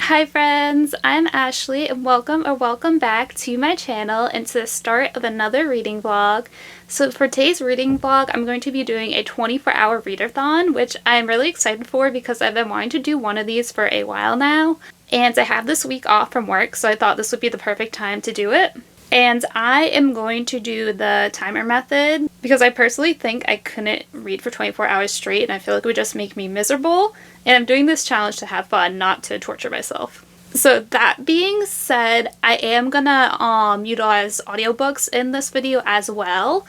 Hi friends, I'm Ashley and welcome back to my channel and to the start of another reading vlog. So for today's reading vlog, I'm going to be doing a 24-hour readathon, which I'm really excited for because I've been wanting to do one of these for a while now. And I have this week off from work, so I thought this would be the perfect time to do it. And I am going to do the timer method because I personally think I couldn't read for 24 hours straight and I feel like it would just make me miserable. And I'm doing this challenge to have fun, not to torture myself. So that being said, I am gonna utilize audiobooks in this video as well,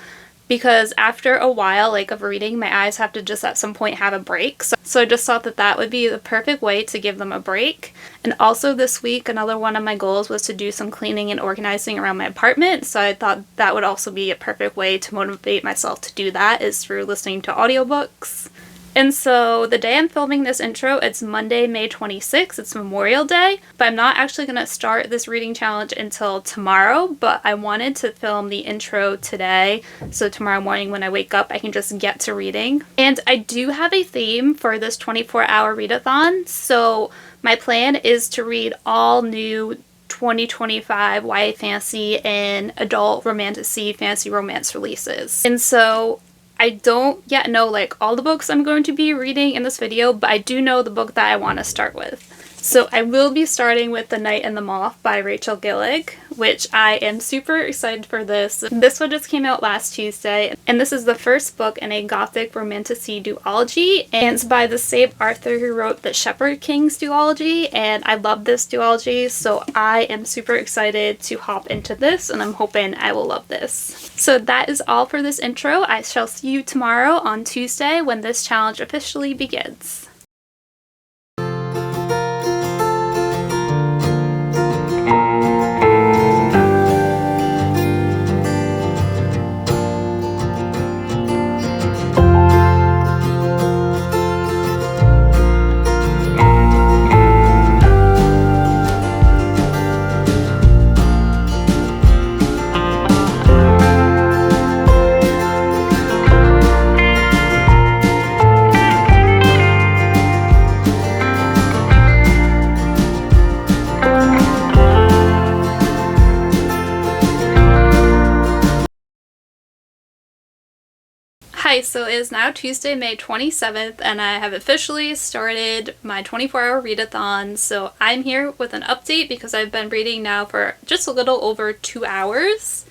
because after a while of reading, my eyes have to just at some point have a break. So I just thought that that would be the perfect way to give them a break. And also this week, another one of my goals was to do some cleaning and organizing around my apartment. So I thought that would also be a perfect way to motivate myself to do that, is through listening to audiobooks. And so the day I'm filming this intro, it's Monday, May 26th. It's Memorial Day, but I'm not actually going to start this reading challenge until tomorrow, but I wanted to film the intro today, so tomorrow morning when I wake up, I can just get to reading. And I do have a theme for this 24-hour readathon, so my plan is to read all new 2025 YA fantasy and adult fantasy romance releases. And so I don't yet know all the books I'm going to be reading in this video, but I do know the book that I want to start with. So I will be starting with The Night and the Moth by Rachel Gillig, which I am super excited for this. This one just came out last Tuesday, and this is the first book in a gothic romantasy duology, and it's by the same author who wrote the Shepherd Kings duology, and I love this duology, so I am super excited to hop into this, and I'm hoping I will love this. So that is all for this intro. I shall see you tomorrow on Tuesday when this challenge officially begins. Hi, so it is now Tuesday, May 27th, and I have officially started my 24-hour readathon. So I'm here with an update because I've been reading now for just a little over 2 hours.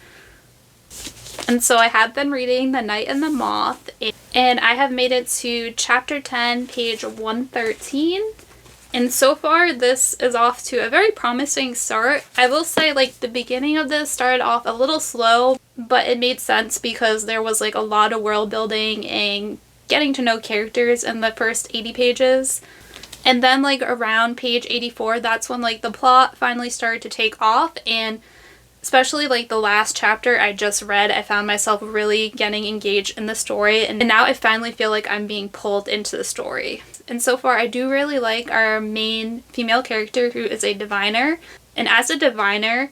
And so I have been reading The Night and the Moth, and I have made it to chapter 10, page 113. And so far, this is off to a very promising start. I will say, the beginning of this started off a little slow, but it made sense because there was, a lot of world building and getting to know characters in the first 80 pages. And then, around page 84, that's when, the plot finally started to take off, and especially, the last chapter I just read, I found myself really getting engaged in the story, and now I finally feel like I'm being pulled into the story. And so far, I do really like our main female character, who is a diviner. And as a diviner,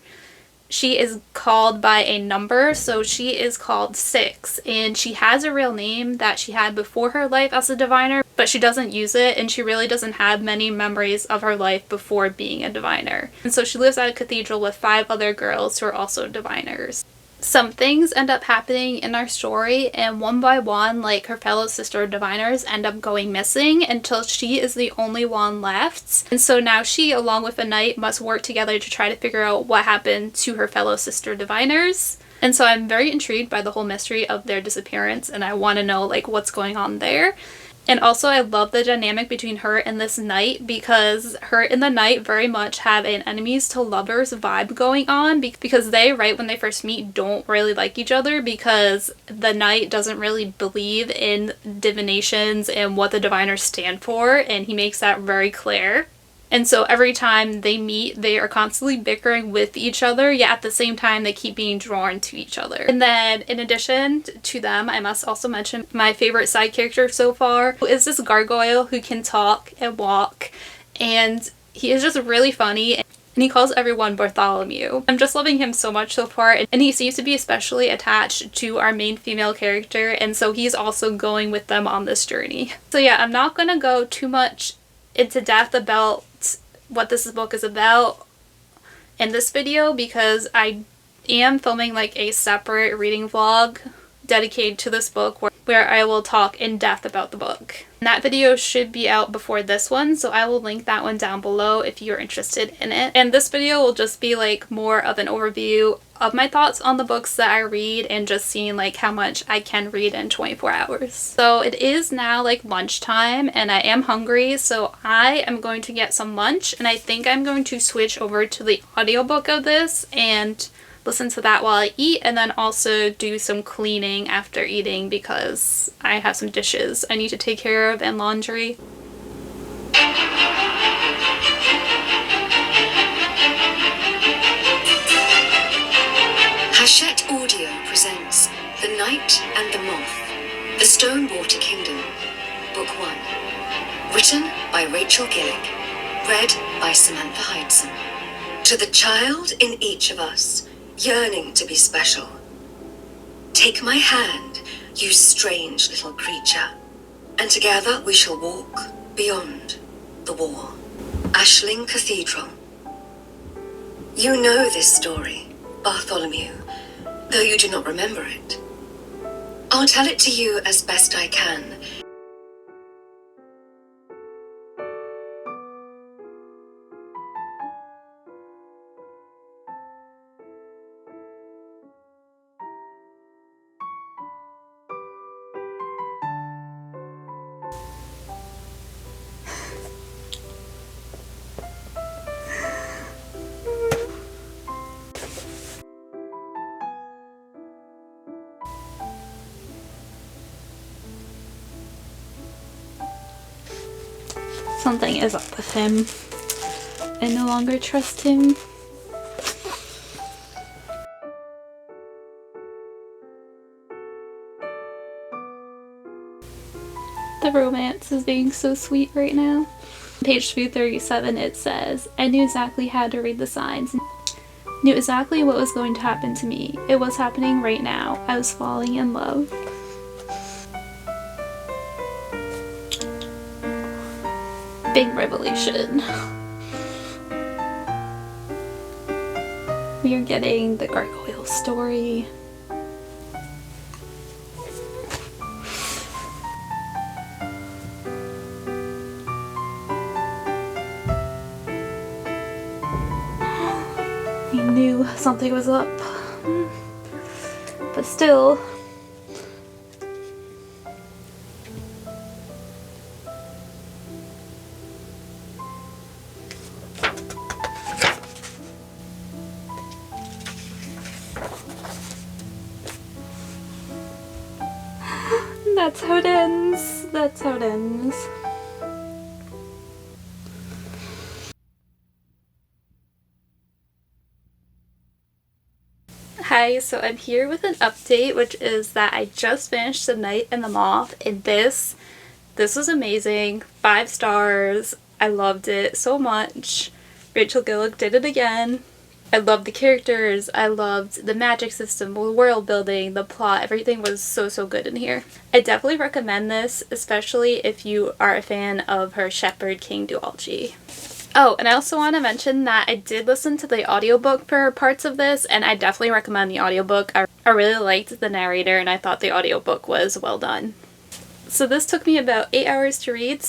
she is called by a number, so she is called 6. And she has a real name that she had before her life as a diviner, but she doesn't use it, and she really doesn't have many memories of her life before being a diviner. And so she lives at a cathedral with 5 other girls who are also diviners. Some things end up happening in our story, and one by one, her fellow sister diviners end up going missing until she is the only one left. And so now she, along with a knight, must work together to try to figure out what happened to her fellow sister diviners. And so I'm very intrigued by the whole mystery of their disappearance, and I want to know what's going on there. And also, I love the dynamic between her and this knight, because her and the knight very much have an enemies to lovers vibe going on, because they, right when they first meet, don't really like each other because the knight doesn't really believe in divinations and what the diviners stand for, and he makes that very clear. And so every time they meet, they are constantly bickering with each other, yet at the same time they keep being drawn to each other. And then in addition to them, I must also mention my favorite side character so far, who is this gargoyle who can talk and walk, and he is just really funny. And he calls everyone Bartholomew. I'm just loving him so much so far, and he seems to be especially attached to our main female character, and so he's also going with them on this journey. So yeah, I'm not gonna go too much into depth about what this book is about in this video, because I am filming like a separate reading vlog dedicated to this book where I will talk in depth about the book. And that video should be out before this one, so I will link that one down below if you're interested in it. And this video will just be like more of an overview of my thoughts on the books that I read and just seeing like how much I can read in 24 hours. So it is now like lunchtime and I am hungry, so I am going to get some lunch, and I think I'm going to switch over to the audiobook of this and listen to that while I eat, and then also do some cleaning after eating because I have some dishes I need to take care of and laundry. Hachette Audio presents The Knight and the Moth, The Stonewater Kingdom, Book 1. Written by Rachel Gillick, read by Samantha Heidson. To the child in each of us, yearning to be special. Take my hand, you strange little creature, and together we shall walk beyond the wall. Ashling Cathedral. You know this story, Bartholomew, though you do not remember it. I'll tell it to you as best I can. Something is up with him. I no longer trust him. The romance is being so sweet right now. Page 237 it says, I knew exactly how to read the signs. Knew exactly what was going to happen to me. It was happening right now. I was falling in love. Big revelation. We are getting the gargoyle story. He knew something was up, but still. That's how it ends. That's how it ends. Hi, so I'm here with an update, which is that I just finished The Knight and the Moth, and this was amazing. 5 stars. I loved it so much. Rachel Gillick did it again. I loved the characters, I loved the magic system, the world building, the plot, everything was so good in here. I definitely recommend this, especially if you are a fan of her Shepherd King duology. Oh, and I also want to mention that I did listen to the audiobook for parts of this, and I definitely recommend the audiobook. I really liked the narrator, and I thought the audiobook was well done. So this took me about 8 hours to read,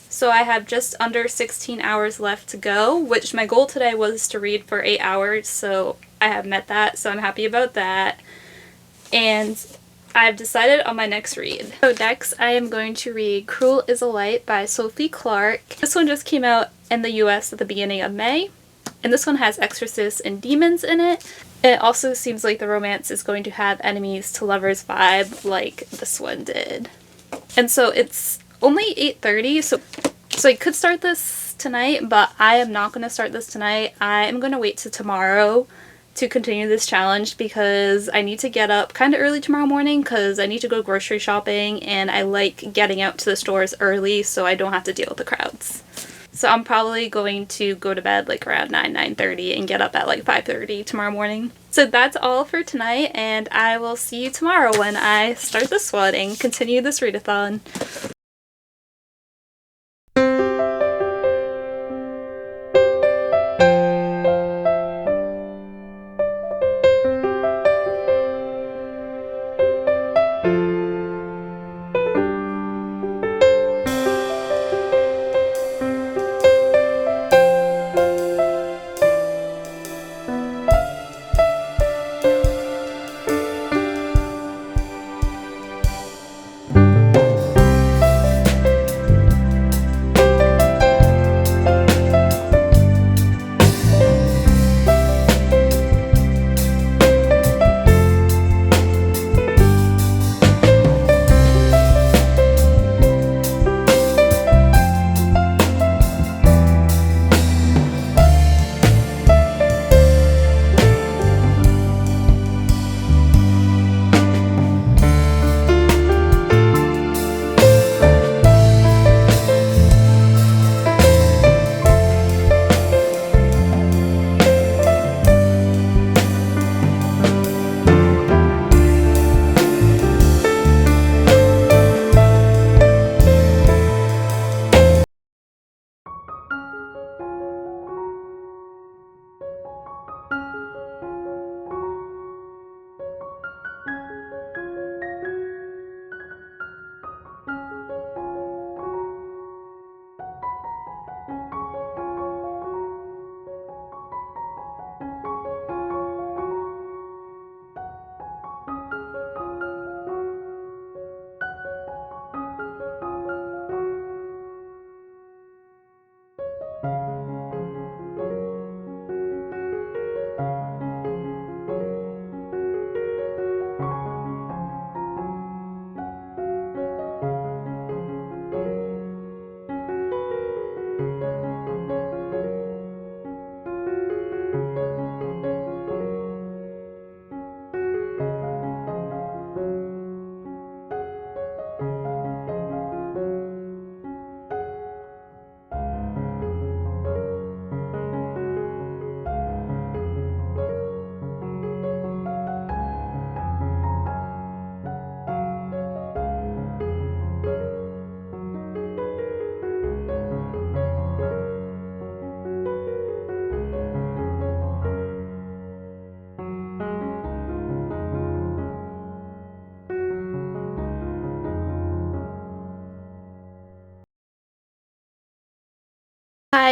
so I have just under 16 hours left to go, which my goal today was to read for 8 hours, so I have met that, so I'm happy about that. And I've decided on my next read. So next I am going to read Cruel is a Light by Sophie Clark. This one just came out in the US at the beginning of May, and this one has exorcists and demons in it. It also seems like the romance is going to have enemies to lovers vibe like this one did. And so it's only 8:30, so I could start this tonight, but I am not going to start this tonight. I am going to wait till tomorrow to continue this challenge because I need to get up kind of early tomorrow morning because I need to go grocery shopping, and I like getting out to the stores early so I don't have to deal with the crowds. So I'm probably going to go to bed like around 9:30 and get up at like 5:30 tomorrow morning. So that's all for tonight, and I will see you tomorrow when I start this one and continue this readathon.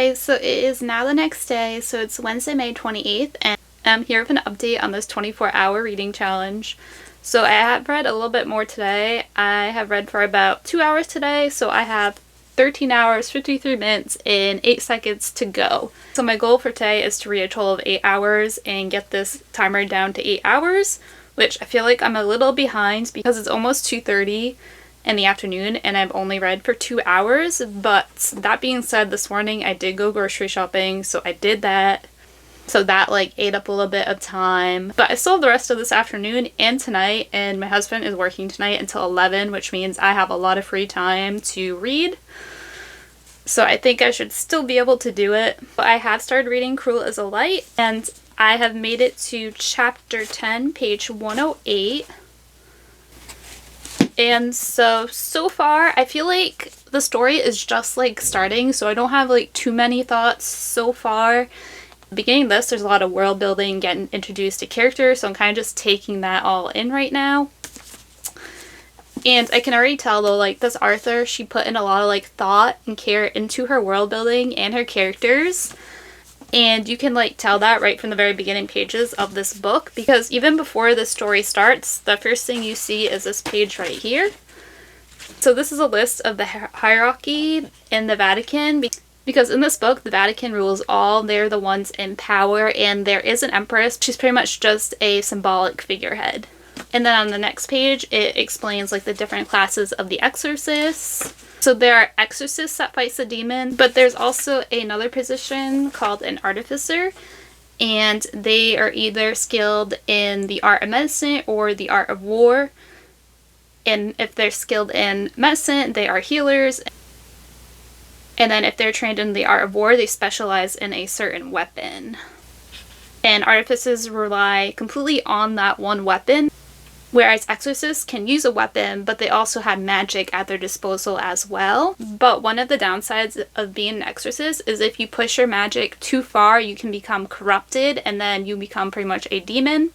Hi, so it is now the next day, so it's Wednesday, May 28th, and I'm here with an update on this 24-hour reading challenge. So I have read a little bit more today. I have read for about 2 hours today, so I have 13 hours, 53 minutes, and 8 seconds to go. So my goal for today is to read a total of 8 hours and get this timer down to 8 hours, which I feel like I'm a little behind because it's almost 2:30 in the afternoon and I've only read for 2 hours. But that being said, this morning I did go grocery shopping, so I did that. So that ate up a little bit of time. But I still have the rest of this afternoon and tonight, and my husband is working tonight until 11, which means I have a lot of free time to read. So I think I should still be able to do it. But I have started reading Cruel is a Light, and I have made it to chapter 10, page 108. And so far, I feel like the story is just starting, so I don't have too many thoughts so far. Beginning of this, there's a lot of world building, getting introduced to characters, so I'm kind of just taking that all in right now. And I can already tell though, this author, she put in a lot of thought and care into her world building and her characters. And you can tell that right from the very beginning pages of this book, because even before the story starts, the first thing you see is this page right here. So this is a list of the hierarchy in the Vatican, because in this book, the Vatican rules all. They're the ones in power, and there is an empress. She's pretty much just a symbolic figurehead. And then on the next page, it explains the different classes of the exorcists. So there are exorcists that fight the demon, but there's also another position called an artificer, and they are either skilled in the art of medicine or the art of war. And if they're skilled in medicine, they are healers. And then if they're trained in the art of war, they specialize in a certain weapon. And artificers rely completely on that one weapon, whereas exorcists can use a weapon, but they also have magic at their disposal as well. But one of the downsides of being an exorcist is if you push your magic too far, you can become corrupted, and then you become pretty much a demon.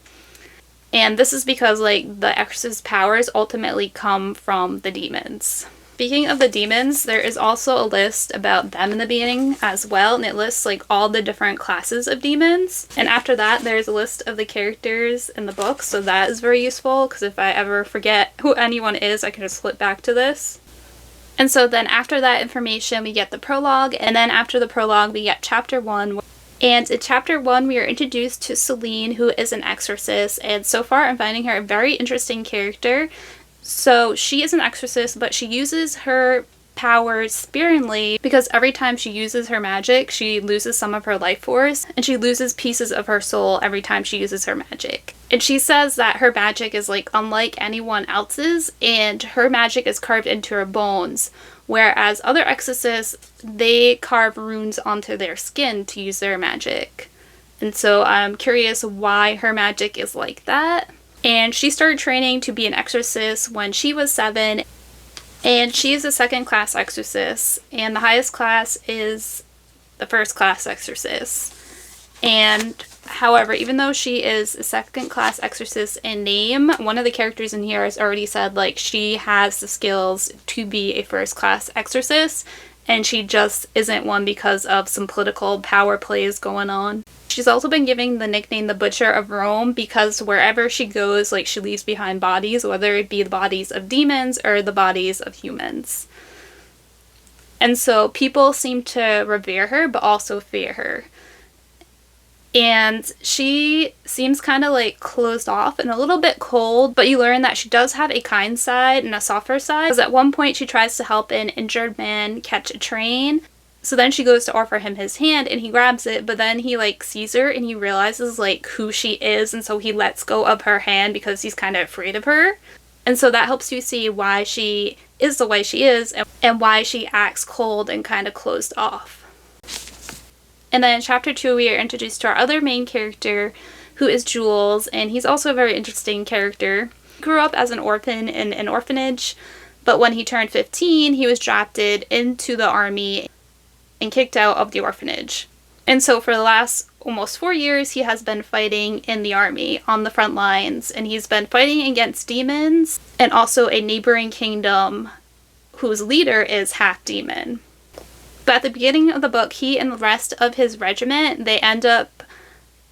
And this is because the exorcist's powers ultimately come from the demons. Speaking of the demons, there is also a list about them in the beginning as well, and it lists all the different classes of demons. And after that, there's a list of the characters in the book, so that is very useful, because if I ever forget who anyone is, I can just flip back to this. And so then after that information, we get the prologue, and then after the prologue, we get chapter 1. And in chapter 1, we are introduced to Celine, who is an exorcist, and so far I'm finding her a very interesting character. So she is an exorcist, but she uses her powers sparingly, because every time she uses her magic, she loses some of her life force, and she loses pieces of her soul every time she uses her magic. And she says that her magic is unlike anyone else's, and her magic is carved into her bones, whereas other exorcists, they carve runes onto their skin to use their magic. And so I'm curious why her magic is like that. And she started training to be an exorcist when she was 7, and she is a second-class exorcist, and the highest class is the first-class exorcist. And however, even though she is a second-class exorcist in name, one of the characters in here has already said she has the skills to be a first-class exorcist, and she just isn't one because of some political power plays going on. She's also been given the nickname the Butcher of Rome because wherever she goes, she leaves behind bodies, whether it be the bodies of demons or the bodies of humans. And so people seem to revere her, but also fear her. And she seems kind of closed off and a little bit cold, but you learn that she does have a kind side and a softer side. Because at one point she tries to help an injured man catch a train. So then she goes to offer him his hand and he grabs it, but then he sees her and he realizes who she is, and so he lets go of her hand because he's kind of afraid of her. And so that helps you see why she is the way she is and why she acts cold and kind of closed off. And then in chapter 2, we are introduced to our other main character, who is Jules, and he's also a very interesting character. He grew up as an orphan in an orphanage, but when he turned 15, he was drafted into the army and kicked out of the orphanage. And so for the last almost 4 years, he has been fighting in the army on the front lines, and he's been fighting against demons and also a neighboring kingdom whose leader is half demon. But at the beginning of the book, he and the rest of his regiment, they end up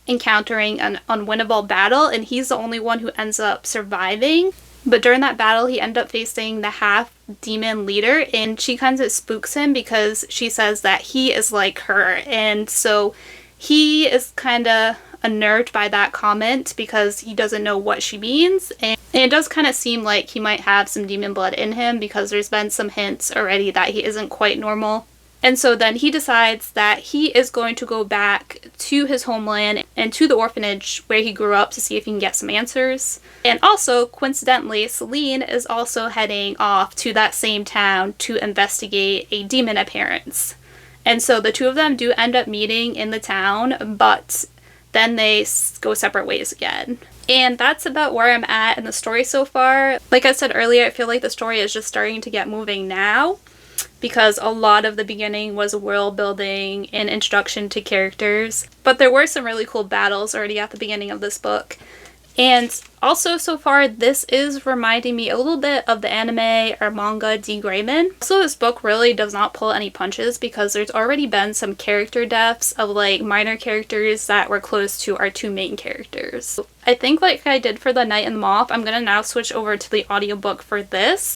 encountering an unwinnable battle, and he's the only one who ends up surviving. But during that battle, he ended up facing the half-demon leader, and she kind of spooks him because she says that he is like her. And so he is kind of unnerved by that comment because he doesn't know what she means. And it does kind of seem like he might have some demon blood in him because there's been some hints already that he isn't quite normal. And so then he decides that he is going to go back to his homeland and to the orphanage where he grew up to see if he can get some answers. And also, coincidentally, Celine is also heading off to that same town to investigate a demon appearance. And so the two of them do end up meeting in the town, but then they go separate ways again. And that's about where I'm at in the story so far. Like I said earlier, I feel like the story is just starting to get moving now, because a lot of the beginning was world building and introduction to characters. But there were some really cool battles already at the beginning of this book. And also, so far, this is reminding me a little bit of the anime or manga D. Grayman. Also, this book really does not pull any punches because there's already been some character deaths of like minor characters that were close to our two main characters. I think like I did for The Night and the Moth, I'm gonna now switch over to the audiobook for this.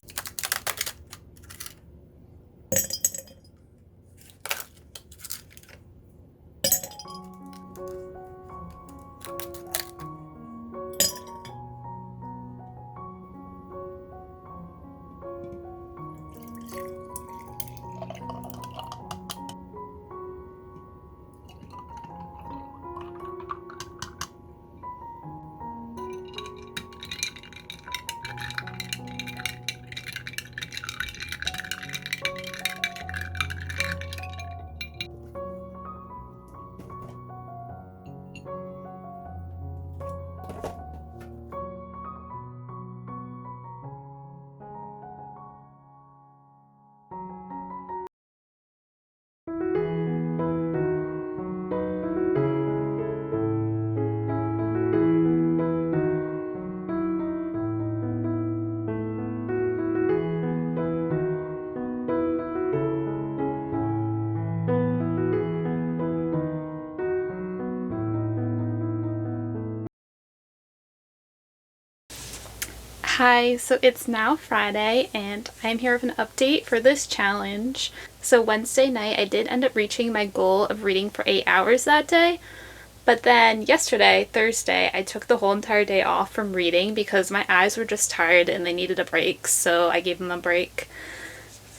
Hi, so it's now Friday and I'm here with an update for this challenge. So Wednesday night I did end up reaching my goal of reading for 8 hours that day, but then yesterday, Thursday, I took the whole entire day off from reading because my eyes were just tired and they needed a break, so I gave them a break.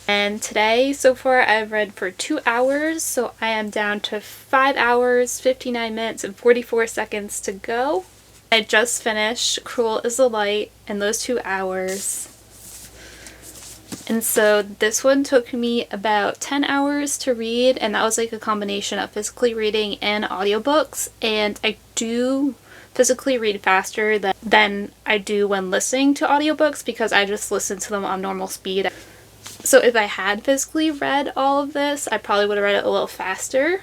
And today, so far, I've read for 2 hours, so I am down to 5 hours, 59 minutes, and 44 seconds to go. I just finished Cruel is the Light in those 2 hours. And so this one took me about 10 hours to read, and that was like a combination of physically reading and audiobooks. And I do physically read faster than I do when listening to audiobooks because I just listen to them on normal speed. So if I had physically read all of this, I probably would have read it a little faster.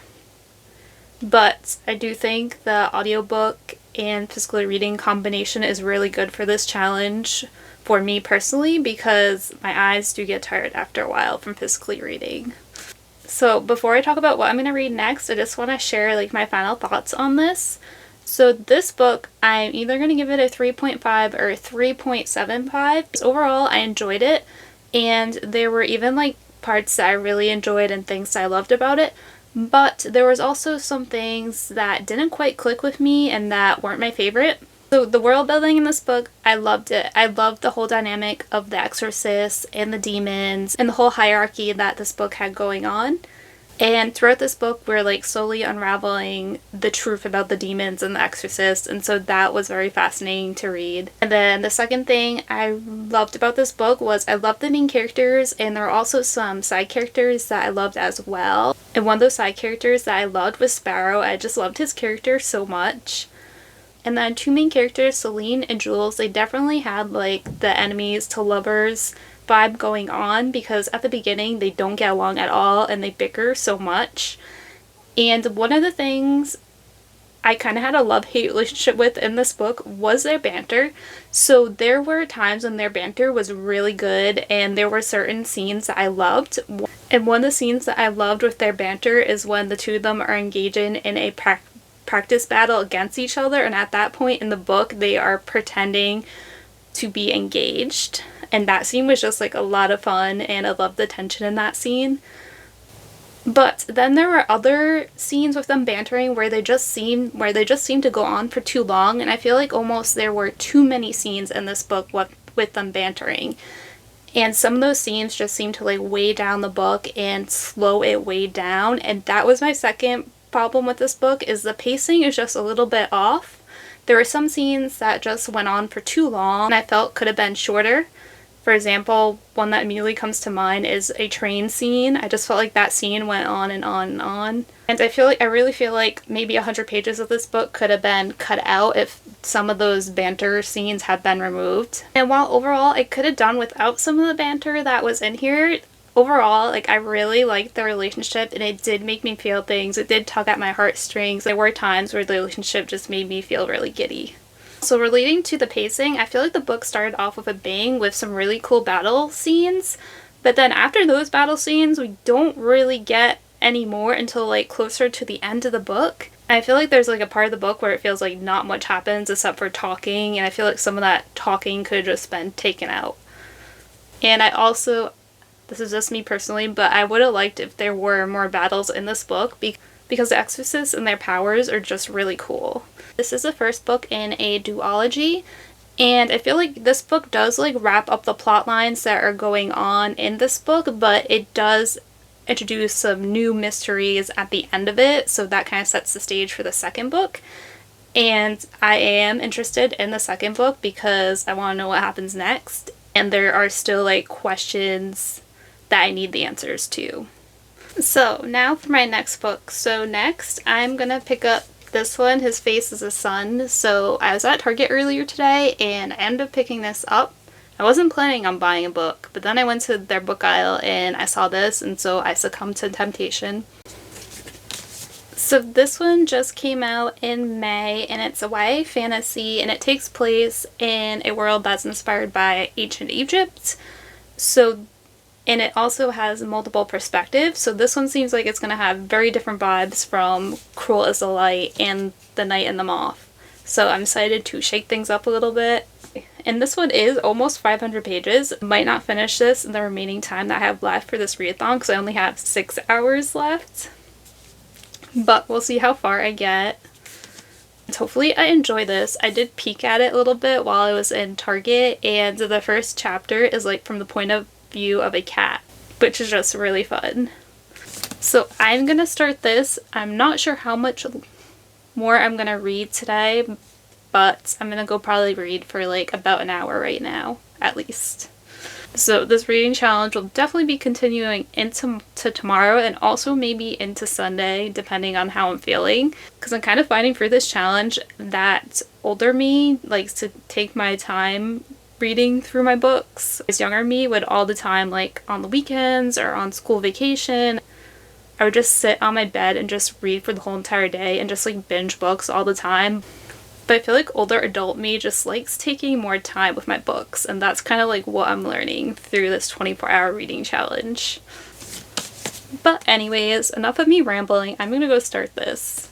But I do think the audiobook and physically reading combination is really good for this challenge for me personally because my eyes do get tired after a while from physically reading. So before I talk about what I'm going to read next, I just want to share like my final thoughts on this. So this book, I'm either going to give it a 3.5 or a 3.75. Overall, I enjoyed it, and there were even like parts that I really enjoyed and things that I loved about it. But there was also some things that didn't quite click with me and that weren't my favorite. So the world building in this book, I loved it. I loved the whole dynamic of the exorcists and the demons and the whole hierarchy that this book had going on. And throughout this book, we're like slowly unraveling the truth about the demons and the exorcists, and so that was very fascinating to read. And then the second thing I loved about this book was I loved the main characters, and there were also some side characters that I loved as well. And one of those side characters that I loved was Sparrow. I just loved his character so much. And then two main characters, Celine and Jules, they definitely had like the enemies to lovers vibe going on because at the beginning they don't get along at all and they bicker so much. And one of the things I kind of had a love-hate relationship with in this book was their banter. So there were times when their banter was really good, and there were certain scenes that I loved. And one of the scenes that I loved with their banter is when the two of them are engaging in a practice battle against each other, and at that point in the book they are pretending to be engaged. And that scene was just like a lot of fun, and I loved the tension in that scene. But then there were other scenes with them bantering where they just seemed to go on for too long, and I feel like almost there were too many scenes in this book with them bantering. And some of those scenes just seemed to like weigh down the book and slow it way down, and that was my second problem with this book, is the pacing is just a little bit off. There were some scenes that just went on for too long and I felt could have been shorter. For example, one that immediately comes to mind is a train scene. I just felt like that scene went on and on and on. And I really feel like maybe 100 pages of this book could have been cut out if some of those banter scenes had been removed. And while overall I could have done without some of the banter that was in here, overall, like, I really liked the relationship, and it did make me feel things. It did tug at my heartstrings. There were times where the relationship just made me feel really giddy. So relating to the pacing, I feel like the book started off with a bang with some really cool battle scenes, but then after those battle scenes, we don't really get any more until like closer to the end of the book. And I feel like there's like a part of the book where it feels like not much happens except for talking, and I feel like some of that talking could have just been taken out. And I also, this is just me personally, but I would have liked if there were more battles in this book because the exorcists and their powers are just really cool. This is the first book in a duology, and I feel like this book does like wrap up the plot lines that are going on in this book, but it does introduce some new mysteries at the end of it, so that kind of sets the stage for the second book. And I am interested in the second book because I want to know what happens next, and there are still like questions that I need the answers to. So now for my next book. So next I'm gonna pick up this one, His Face is a Sun. So I was at Target earlier today and I ended up picking this up. I wasn't planning on buying a book, but then I went to their book aisle and I saw this, and so I succumbed to temptation. So this one just came out in May, and it's a YA fantasy, and it takes place in a world that's inspired by ancient Egypt. And it also has multiple perspectives, so this one seems like it's going to have very different vibes from Cruel as the Light and The Night and the Moth. So I'm excited to shake things up a little bit. And this one is almost 500 pages. Might not finish this in the remaining time that I have left for this readathon because I only have 6 hours left. But we'll see how far I get. And hopefully I enjoy this. I did peek at it a little bit while I was in Target, and the first chapter is like from the point of view of a cat, which is just really fun. So I'm gonna start this. I'm not sure how much more I'm gonna read today, but I'm gonna go probably read for like about an hour right now, at least. So this reading challenge will definitely be continuing into tomorrow, and also maybe into Sunday, depending on how I'm feeling. Because I'm kind of finding for this challenge that older me likes to take my time reading through my books. This younger me would all the time, like on the weekends or on school vacation, I would just sit on my bed and just read for the whole entire day and just like binge books all the time. But I feel like older adult me just likes taking more time with my books, and that's kind of like what I'm learning through this 24-hour reading challenge. But anyways, enough of me rambling. I'm gonna go start this.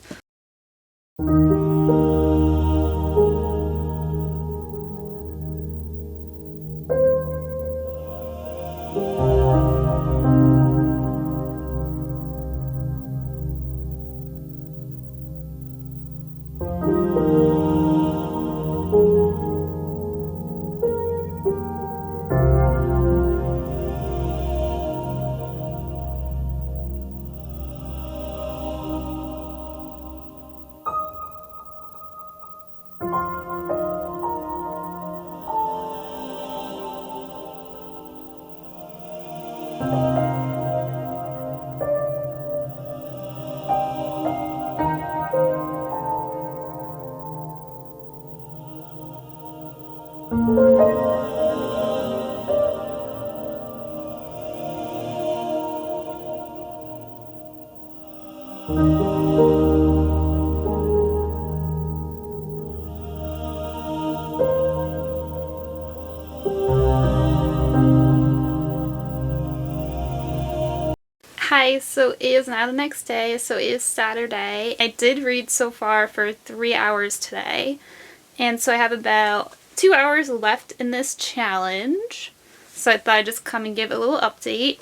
Hi, so it is now the next day, so it is Saturday. I did read so far for 3 hours today, and so I have about 2 hours left in this challenge. So I thought I'd just come and give a little update.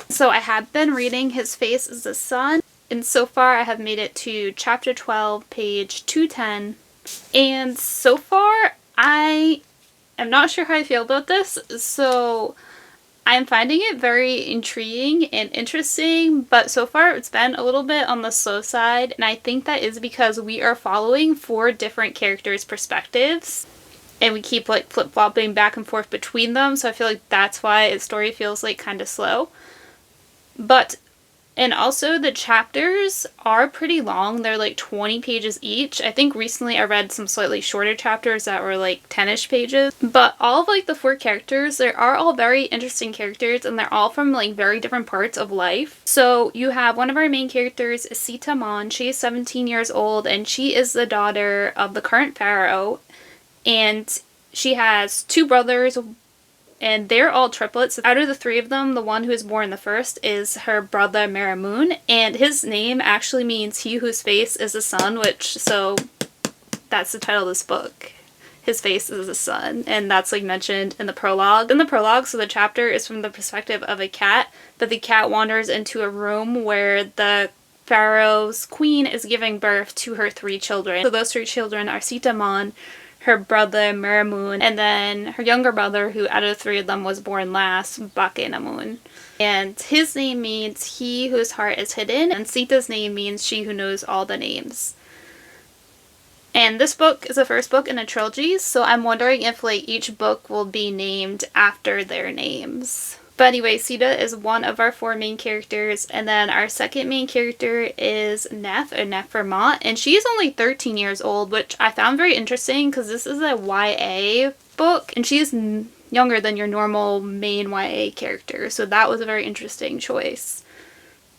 So I have been reading His Face is the Sun, and so far I have made it to chapter 12, page 210. And so far, I am not sure how I feel about this, so I'm finding it very intriguing and interesting, but so far it's been a little bit on the slow side, and I think that is because we are following 4 different characters' perspectives, and we keep like flip-flopping back and forth between them, so I feel like that's why its story feels like kind of slow. And also the chapters are pretty long. They're like 20 pages each. I think recently I read some slightly shorter chapters that were like 10-ish pages. But all of like the 4 characters, they are all very interesting characters, and they're all from like very different parts of life. So you have one of our main characters, Sita Mon. She is 17 years old, and she is the daughter of the current pharaoh. And she has 2 brothers, and they're all triplets. Out of the 3 of them, the one who is born the first is her brother Maramoon, and his name actually means he whose face is the sun, so that's the title of this book. His face is the sun, and that's like mentioned in the prologue. In the prologue, so the chapter is from the perspective of a cat, but the cat wanders into a room where the pharaoh's queen is giving birth to her 3 children. So those 3 children are Sita Mon, her brother Maramoon, and then her younger brother, who out of the 3 of them was born last, Bakenamoon. And his name means he whose heart is hidden, and Sita's name means she who knows all the names. And this book is the first book in a trilogy, so I'm wondering if like each book will be named after their names. But anyway, Sita is one of our 4 main characters, and then our second main character is Neff, or Neff Vermont, and she's only 13 years old, which I found very interesting because this is a YA book, and she's younger than your normal main YA character, so that was a very interesting choice.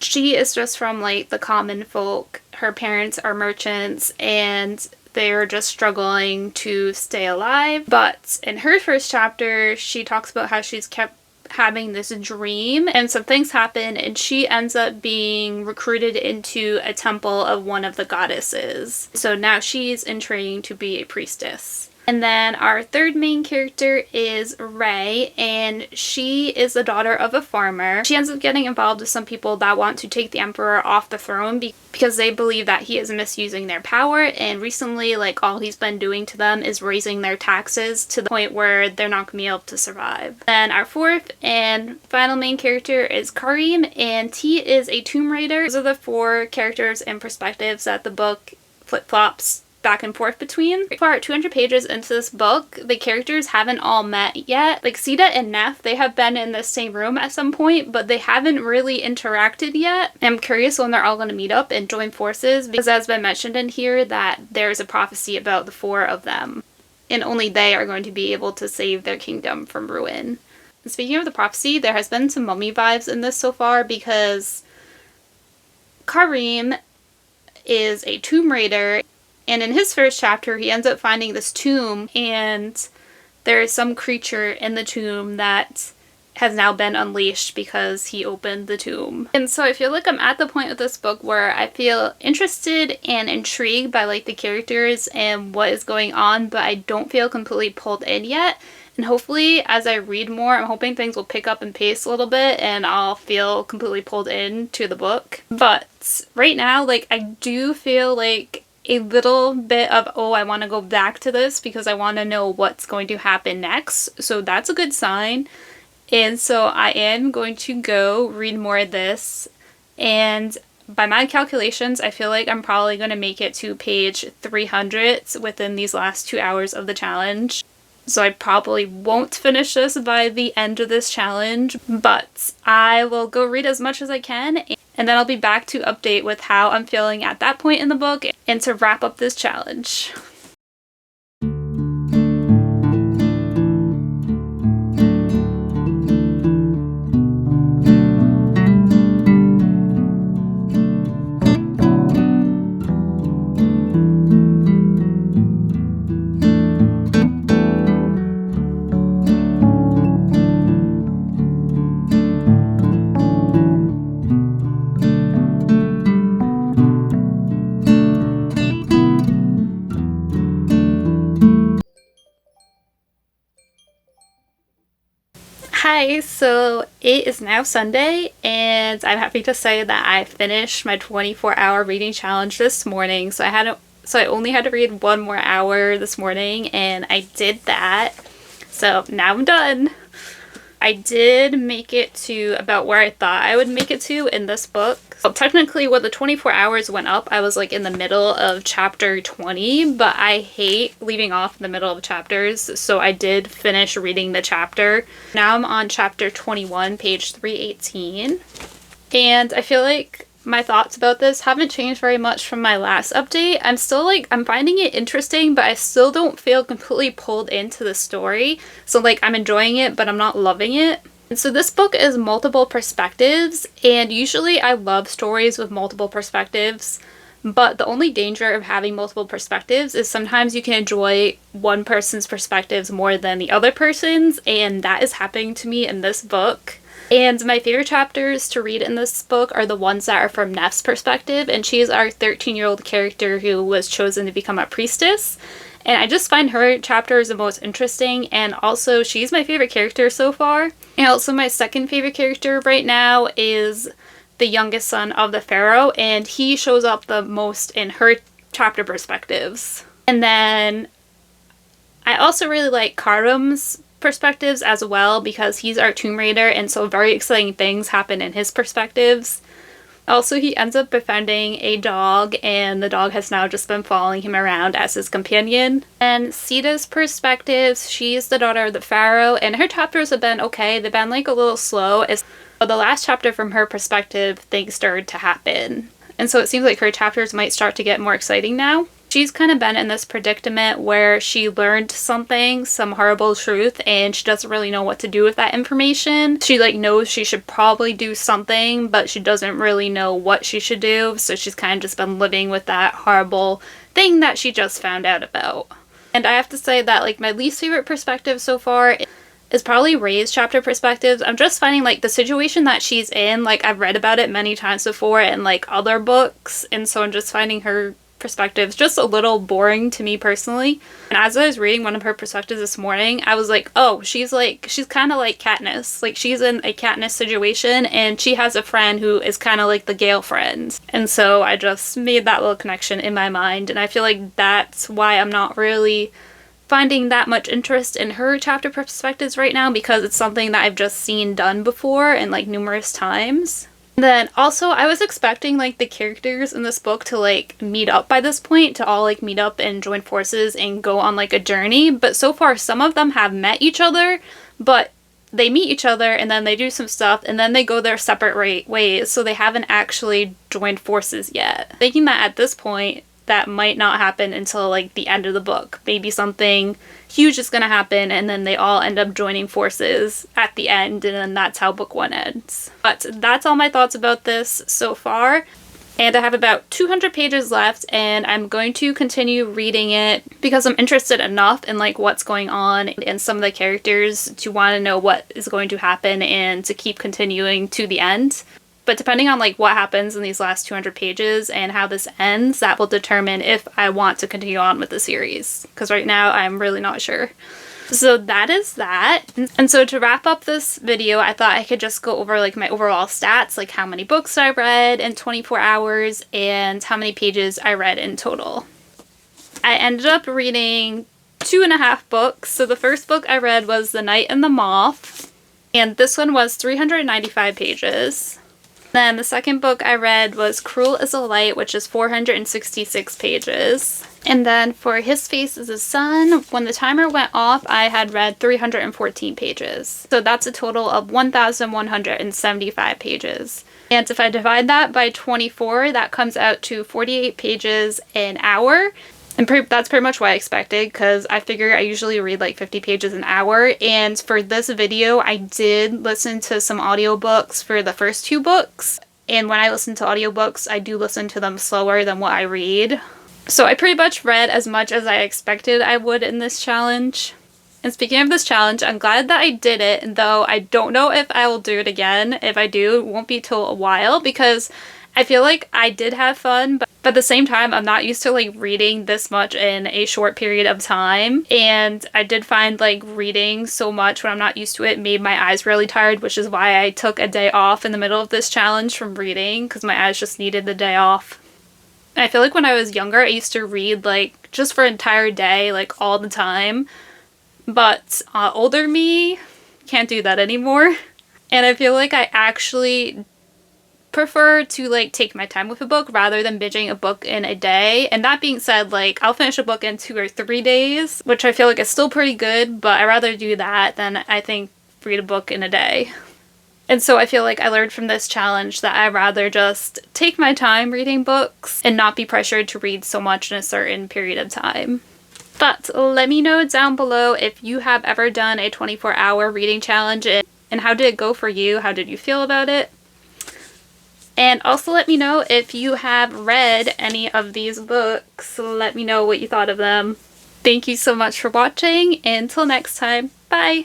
She is just from like the common folk. Her parents are merchants, and they're just struggling to stay alive. But in her first chapter, she talks about how she's kept having this dream, and some things happen, and she ends up being recruited into a temple of one of the goddesses. So now she's in training to be a priestess. And then our third main character is Ray, and she is the daughter of a farmer. She ends up getting involved with some people that want to take the emperor off the throne because they believe that he is misusing their power, and recently like all he's been doing to them is raising their taxes to the point where they're not going to be able to survive. Then our fourth and final main character is Karim, and he is a tomb raider. Those are the 4 characters and perspectives that the book flip-flops back and forth between. For 200 pages into this book, the characters haven't all met yet. Like Sita and Neff, they have been in the same room at some point, but they haven't really interacted yet. I'm curious when they're all going to meet up and join forces, because as been mentioned in here that there's a prophecy about the 4 of them, and only they are going to be able to save their kingdom from ruin. And speaking of the prophecy, there has been some mummy vibes in this so far, because Karim is a tomb raider, and in his first chapter, he ends up finding this tomb, and there is some creature in the tomb that has now been unleashed because he opened the tomb. And so I feel like I'm at the point with this book where I feel interested and intrigued by like the characters and what is going on, but I don't feel completely pulled in yet. And hopefully as I read more, I'm hoping things will pick up and pace a little bit and I'll feel completely pulled into the book. But right now, like I do feel like a little bit of, oh, I want to go back to this because I want to know what's going to happen next. So that's a good sign. And so I am going to go read more of this. And by my calculations, I feel like I'm probably going to make it to page 300 within these last 2 hours of the challenge. So I probably won't finish this by the end of this challenge, but I will go read as much as I can, and then I'll be back to update with how I'm feeling at that point in the book and to wrap up this challenge. Hi, so it is now Sunday, and I'm happy to say that I finished my 24-hour reading challenge this morning. So I only had to read one more hour this morning, and I did that. So now I'm done. I did make it to about where I thought I would make it to in this book. So technically, when the 24 hours went up, I was like in the middle of chapter 20, but I hate leaving off in the middle of chapters, so I did finish reading the chapter. Now I'm on chapter 21, page 318, and I feel like my thoughts about this haven't changed very much from my last update. I'm finding it interesting, but I still don't feel completely pulled into the story. So I'm enjoying it, but I'm not loving it. And so this book is multiple perspectives, and usually I love stories with multiple perspectives, but the only danger of having multiple perspectives is sometimes you can enjoy one person's perspectives more than the other person's, and that is happening to me in this book. And my favorite chapters to read in this book are the ones that are from Neff's perspective, and she's our 13-year-old character who was chosen to become a priestess. And I just find her chapters the most interesting, and also she's my favorite character so far. And also my second favorite character right now is the youngest son of the pharaoh, and he shows up the most in her chapter perspectives. And then I also really like Karim's perspectives as well, because he's our tomb raider, and so very exciting things happen in his perspectives. Also, he ends up befriending a dog, and the dog has now just been following him around as his companion. And Sita's perspectives, she's the daughter of the pharaoh, and her chapters have been okay. They've been a little slow. But the last chapter, from her perspective, things started to happen. And so it seems like her chapters might start to get more exciting now. She's kind of been in this predicament where she learned something, some horrible truth, and she doesn't really know what to do with that information. She knows she should probably do something, but she doesn't really know what she should do, so she's kind of just been living with that horrible thing that she just found out about. And I have to say that my least favorite perspective so far is probably Ray's chapter perspectives. I'm just finding the situation that she's in, I've read about it many times before in other books, and so I'm just finding her perspectives just a little boring to me personally. And as I was reading one of her perspectives this morning, I was like, oh, she's kind of like Katniss. She's in a Katniss situation, and she has a friend who is kind of like the Gale friend. And so I just made that little connection in my mind, and I feel like that's why I'm not really finding that much interest in her chapter perspectives right now, because it's something that I've just seen done before and numerous times. Then also, I was expecting the characters in this book to meet up by this point, to all meet up and join forces and go on a journey, but so far some of them have met each other, but they meet each other and then they do some stuff and then they go their separate ways, so they haven't actually joined forces yet. Thinking that at this point that might not happen until the end of the book. Maybe something huge is going to happen and then they all end up joining forces at the end, and then that's how book one ends. But that's all my thoughts about this so far. And I have about 200 pages left, and I'm going to continue reading it because I'm interested enough in what's going on and some of the characters to want to know what is going to happen and to keep continuing to the end. But depending on what happens in these last 200 pages and how this ends, that will determine if I want to continue on with the series. Because right now I'm really not sure. So that is that. And so to wrap up this video, I thought I could just go over my overall stats, how many books I read in 24 hours and how many pages I read in total. I ended up reading 2.5 books. So the first book I read was The Night and the Moth, and this one was 395 pages. Then the second book I read was Cruel as a Light, which is 466 pages. And then for His Face is a Sun, when the timer went off, I had read 314 pages. So that's a total of 1,175 pages. And if I divide that by 24, that comes out to 48 pages an hour. And that's pretty much what I expected, because I figure I usually read 50 pages an hour. And for this video, I did listen to some audiobooks for the first 2 books. And when I listen to audiobooks, I do listen to them slower than what I read. So I pretty much read as much as I expected I would in this challenge. And speaking of this challenge, I'm glad that I did it, though I don't know if I will do it again. If I do, it won't be till a while, because I feel like I did have fun, but at the same time, I'm not used to like reading this much in a short period of time. And I did find like reading so much when I'm not used to it made my eyes really tired, which is why I took a day off in the middle of this challenge from reading because my eyes just needed the day off. And I feel like when I was younger, I used to read like just for an entire day, like all the time. But older me can't do that anymore. And I feel like I actually prefer to like take my time with a book rather than binging a book in a day. And that being said, like I'll finish a book in 2 or 3 days, which I feel like is still pretty good, but I'd rather do that than I think read a book in a day. And so I feel like I learned from this challenge that I'd rather just take my time reading books and not be pressured to read so much in a certain period of time. But let me know down below if you have ever done a 24-hour reading challenge and how did it go for you? How did you feel about it? And also let me know if you have read any of these books. Let me know what you thought of them. Thank you so much for watching. Until next time, bye!